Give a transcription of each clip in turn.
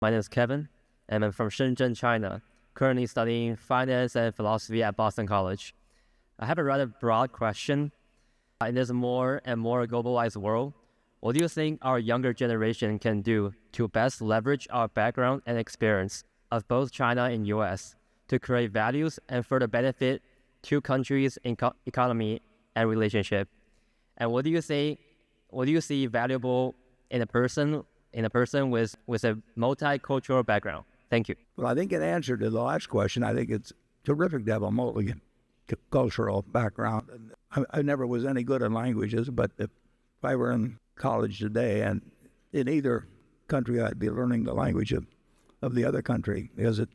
My name is Kevin, and I'm from Shenzhen, China, currently studying finance and philosophy at Boston College. I have a rather broad question. In this more and more globalized world, what do you think our younger generation can do to best leverage our background and experience of both China and U.S. to create values and further benefit two countries' economy and relationship? And what do you see valuable in a person with a multicultural background? Thank you. Well, I think in answer to the last question, I think it's terrific to have a multicultural background. I never was any good in languages, but if I were in college today and in either country, I'd be learning the language of the other country because I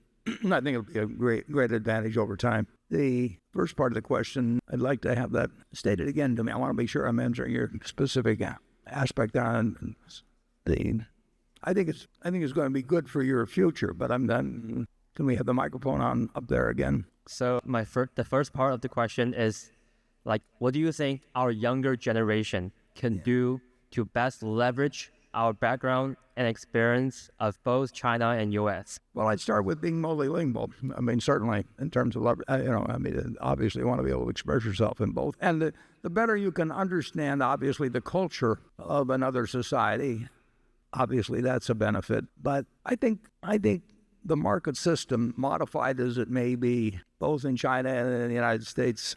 think it'll be a great advantage over time. The first part of the question, I'd like to have that stated again to me. I want to be sure I'm answering your specific aspect on the. I think it's going to be good for your future, but I'm done. Can we have the microphone on up there again? So the first part of the question is, what do you think our younger generation can do to best leverage our background and experience of both China and U.S.? Well, I'd start with being multilingual. I mean, certainly in terms of, obviously you want to be able to express yourself in both. And the better you can understand, obviously, the culture of another society, obviously that's a benefit. But I think the market system, modified as it may be, both in China and in the United States,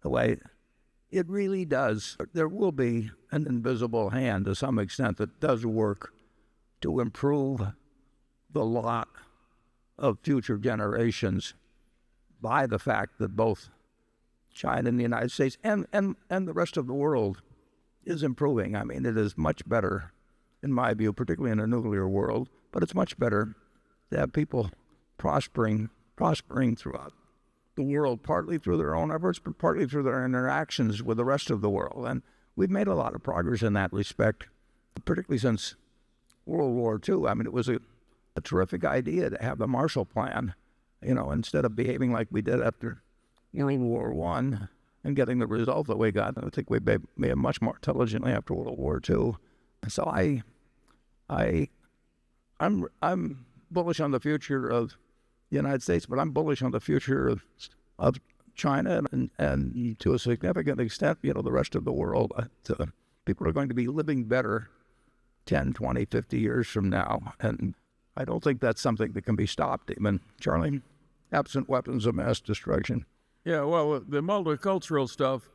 the way it really does, there will be an invisible hand to some extent that does work to improve the lot of future generations by the fact that both China and the United States and the rest of the world is improving. I mean, it is much better, in my view, particularly in a nuclear world, but it's much better to have people prospering throughout the world, partly through their own efforts, but partly through their interactions with the rest of the world. And we've made a lot of progress in that respect, particularly since World War II. I mean, it was a terrific idea to have the Marshall Plan, instead of behaving like we did after World War I and getting the result that we got. I think we behaved much more intelligently after World War II. So I'm bullish on the future of the United States, but I'm bullish on the future of China and to a significant extent, the rest of the world. People are going to be living better 10, 20, 50 years from now, and I don't think that's something that can be stopped even. Charlie, absent weapons of mass destruction. Yeah, well, the multicultural stuff,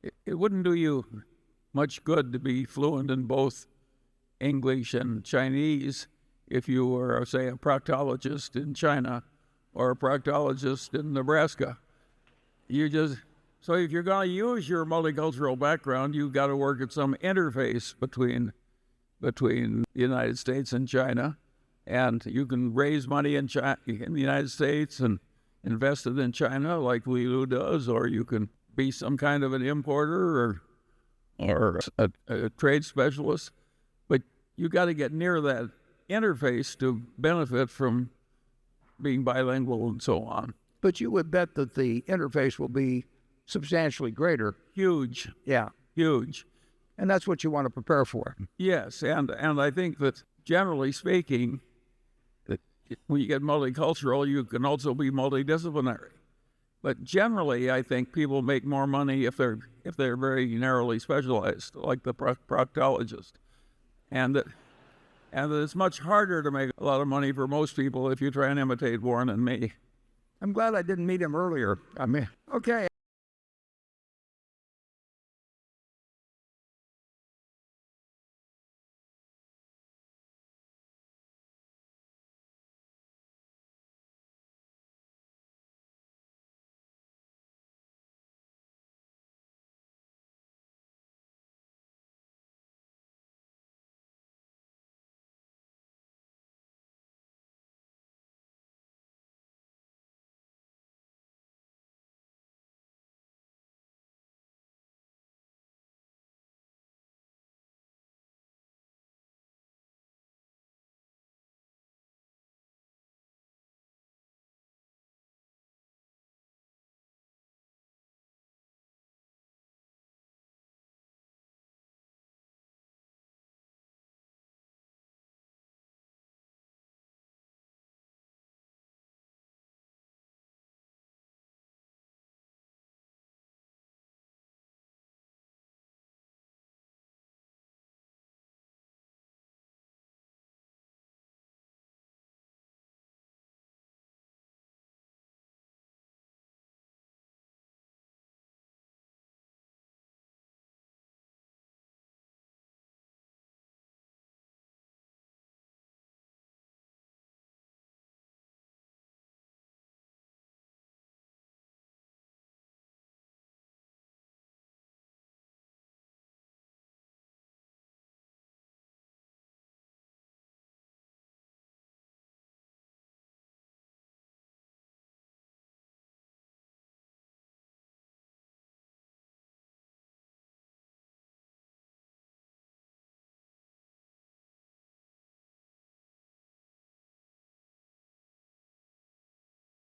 it wouldn't do you much good to be fluent in both English and Chinese if you were, say, a proctologist in China or a proctologist in Nebraska. So if you're going to use your multicultural background, you've got to work at some interface between the United States and China. And you can raise money in the United States and invest it in China like Li Lu does, or you can be some kind of an importer or a trade specialist. But you got to get near that interface to benefit from being bilingual and so on. But you would bet that the interface will be substantially greater. Huge. Yeah. Huge. And that's what you want to prepare for. Yes, and I think that generally speaking, that when you get multicultural, you can also be multidisciplinary. But generally, I think people make more money if they're very narrowly specialized, like the proctologist. And that it's much harder to make a lot of money for most people if you try and imitate Warren and me. I'm glad I didn't meet him earlier. Okay.